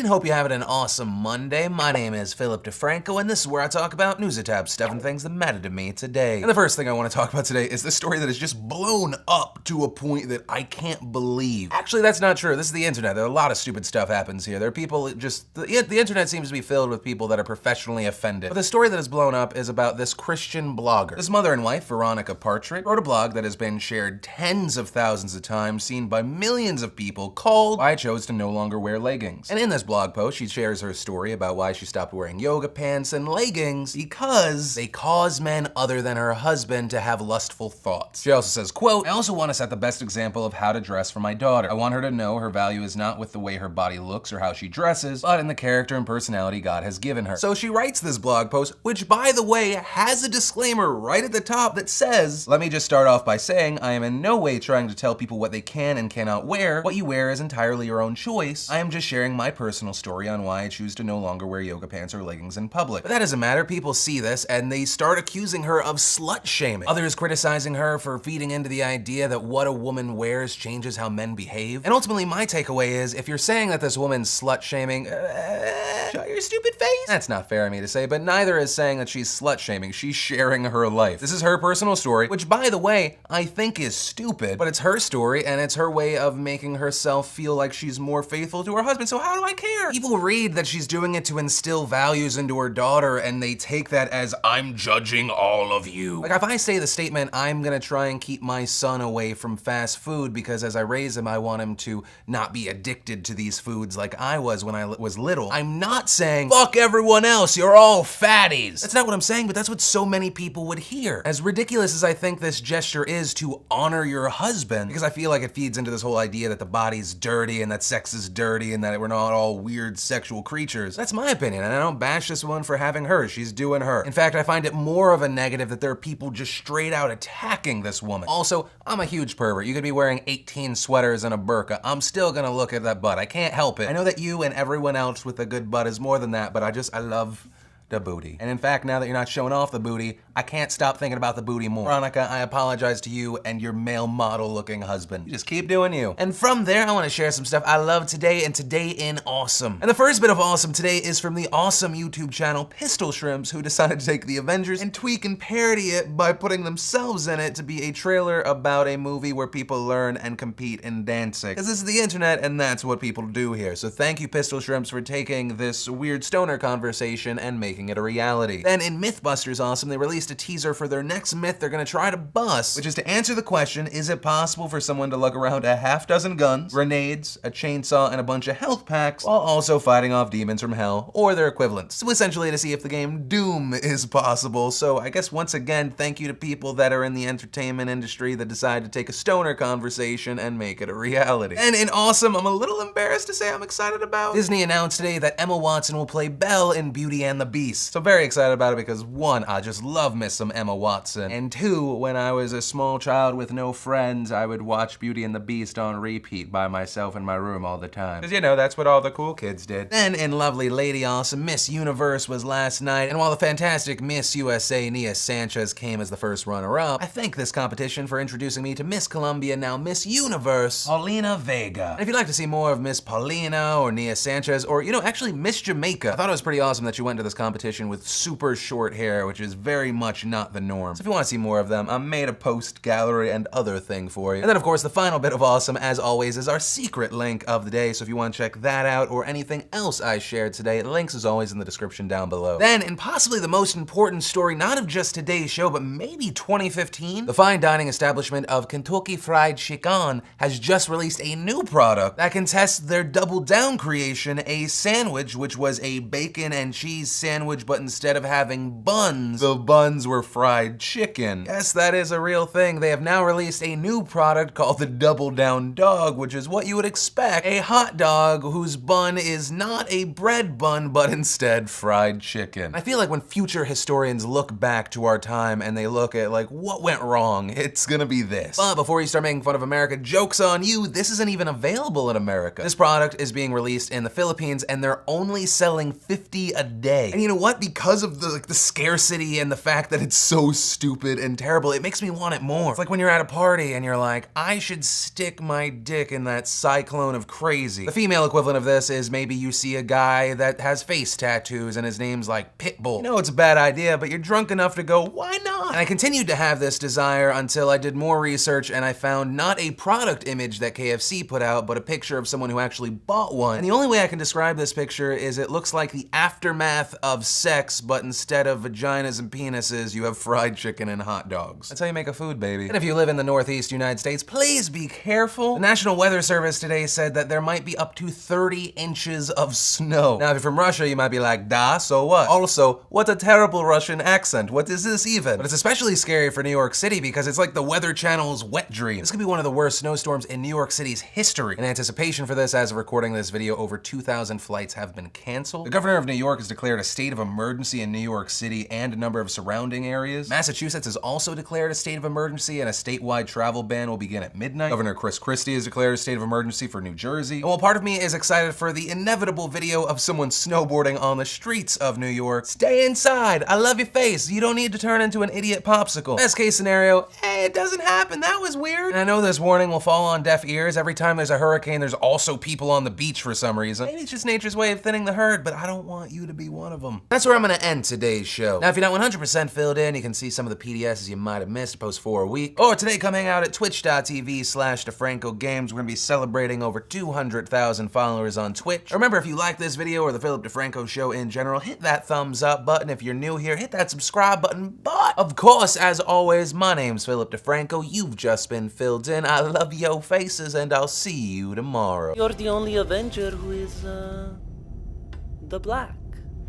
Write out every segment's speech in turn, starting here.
and hope you're having an awesome Monday. My name is Philip DeFranco, and this is where I talk about news tabs, stuff and things that matter to me today. And the first thing I want to talk about today is this story that is just blown up to a point that I can't believe. Actually, that's not true. This is the internet. There are a lot of stupid stuff happens here. There are people the internet seems to be filled with people that are professionally offended. But the story that is blown up is about this Christian blogger. This mother and wife, Veronica Partridge, wrote a blog that has been shared tens of thousands of times, seen by millions of people, called "Why I Chose to No Longer Wear Leggings." And in this blog post, she shares her story about why she stopped wearing yoga pants and leggings because they cause men other than her husband to have lustful thoughts. She also says, quote, "I also want to set the best example of how to dress for my daughter. I want her to know her value is not with the way her body looks or how she dresses, but in the character and personality God has given her." So she writes this blog post, which by the way, has a disclaimer right at the top that says, "Let me just start off by saying I am in no way trying to tell people what they can and cannot wear. What you wear is entirely your own choice. I am just sharing my personal story on why I choose to no longer wear yoga pants or leggings in public." But that doesn't matter. People see this and they start accusing her of slut shaming. Others criticizing her for feeding into the idea that what a woman wears changes how men behave. And ultimately my takeaway is, if you're saying that this woman's slut shaming, shut your stupid face. That's not fair of me to say, but neither is saying that she's slut shaming. She's sharing her life. This is her personal story, which by the way, I think is stupid, but it's her story and it's her way of making herself feel like she's more faithful to her husband, so how do I care? People read that she's doing it to instill values into her daughter and they take that as, "I'm judging all of you." Like if I say the statement, "I'm gonna try and keep my son away from fast food because as I raise him, I want him to not be addicted to these foods like I was when I was little," I'm not saying, "Fuck everyone else, you're all fatties." That's not what I'm saying, but that's what so many people would hear. As ridiculous as I think this gesture is to honor your husband, because I feel like it feeds into this whole idea that the body's dirty and that sex is dirty and that we're not all weird sexual creatures. That's my opinion, and I don't bash this woman for having hers. She's doing her. In fact, I find it more of a negative that there are people just straight out attacking this woman. Also, I'm a huge pervert. You could be wearing 18 sweaters and a burqa. I'm still gonna look at that butt. I can't help it. I know that you and everyone else with a good butt is more than that, but I love the booty. And in fact, now that you're not showing off the booty, I can't stop thinking about the booty more. Veronica, I apologize to you and your male model looking husband. You just keep doing you. And from there, I wanna share some stuff I love today and today in awesome. And the first bit of awesome today is from the awesome YouTube channel Pistol Shrimps, who decided to take the Avengers and tweak and parody it by putting themselves in it to be a trailer about a movie where people learn and compete in dancing. Because this is the internet and that's what people do here. So thank you, Pistol Shrimps, for taking this weird stoner conversation and making it a reality. Then in Mythbusters Awesome, they released a teaser for their next myth they're gonna try to bust, which is to answer the question, is it possible for someone to lug around a half-dozen guns, grenades, a chainsaw, and a bunch of health packs while also fighting off demons from hell or their equivalents? So essentially to see if the game Doom is possible. So I guess once again, thank you to people that are in the entertainment industry that decide to take a stoner conversation and make it a reality. And in Awesome, I'm a little embarrassed to say I'm excited about. Disney announced today that Emma Watson will play Belle in Beauty and the Beast. So I'm very excited about it because one, I just love me some Emma Watson. And two, when I was a small child with no friends, I would watch Beauty and the Beast on repeat by myself in my room all the time. Because you know, that's what all the cool kids did. Then in lovely Lady Awesome, Miss Universe was last night. And while the fantastic Miss USA Nia Sanchez came as the first runner-up, I thank this competition for introducing me to Miss Colombia, now Miss Universe, Paulina Vega. And if you'd like to see more of Miss Paulina or Nia Sanchez, or you know, actually Miss Jamaica, I thought it was pretty awesome that she went to this competition with super short hair, which is very much not the norm. So if you want to see more of them, I made a post gallery and other thing for you. And then of course the final bit of awesome, as always, is our secret link of the day. So if you want to check that out or anything else I shared today, links as always in the description down below. Then, in possibly the most important story, not of just today's show, but maybe 2015, the fine dining establishment of Kentucky Fried Chicken has just released a new product that can test their double down creation, a sandwich which was a bacon and cheese sandwich, but instead of having buns, the buns were fried chicken. Yes, that is a real thing. They have now released a new product called the Double Down Dog, which is what you would expect, a hot dog whose bun is not a bread bun, but instead fried chicken. I feel like when future historians look back to our time and they look at like what went wrong, it's gonna be this. But before you start making fun of America, joke's on you, this isn't even available in America. This product is being released in the Philippines and they're only selling 50 a day. And you know, know what? Because of the scarcity and the fact that it's so stupid and terrible, it makes me want it more. It's like when you're at a party and you're like, I should stick my dick in that cyclone of crazy. The female equivalent of this is maybe you see a guy that has face tattoos and his name's like Pitbull. You know it's a bad idea, but you're drunk enough to go, why not? And I continued to have this desire until I did more research and I found not a product image that KFC put out, but a picture of someone who actually bought one. And the only way I can describe this picture is it looks like the aftermath of sex, but instead of vaginas and penises, you have fried chicken and hot dogs. That's how you make a food, baby. And if you live in the Northeast United States, please be careful. The National Weather Service today said that there might be up to 30 inches of snow. Now, if you're from Russia, you might be like, da, so what? Also, what a terrible Russian accent. What is this even? But it's especially scary for New York City because it's like the Weather Channel's wet dream. This could be one of the worst snowstorms in New York City's history. In anticipation for this, as of recording this video, over 2,000 flights have been canceled. The governor of New York has declared a state of emergency in New York City and a number of surrounding areas. Massachusetts has also declared a state of emergency and a statewide travel ban will begin at midnight. Governor Chris Christie has declared a state of emergency for New Jersey. And while part of me is excited for the inevitable video of someone snowboarding on the streets of New York, stay inside. I love your face. You don't need to turn into an idiot popsicle. Best case scenario, hey, it doesn't happen. That was weird. And I know this warning will fall on deaf ears. Every time there's a hurricane, there's also people on the beach for some reason. Maybe it's just nature's way of thinning the herd, but I don't want you to be one of them. That's where I'm gonna end today's show. Now, if you're not 100% filled in, you can see some of the PDSs you might have missed post for a week. Or today, come hang out at twitch.tv/DeFranco Games. We're gonna be celebrating over 200,000 followers on Twitch. Remember, if you like this video or the Philip DeFranco show in general, hit that thumbs up button. If you're new here, hit that subscribe button. But, of course, as always, my name's Philip DeFranco. You've just been filled in. I love your faces, and I'll see you tomorrow. You're the only Avenger who is, the black.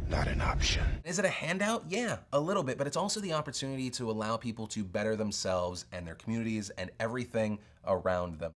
Not an option. Is it a handout? Yeah, a little bit, but it's also the opportunity to allow people to better themselves and their communities and everything around them.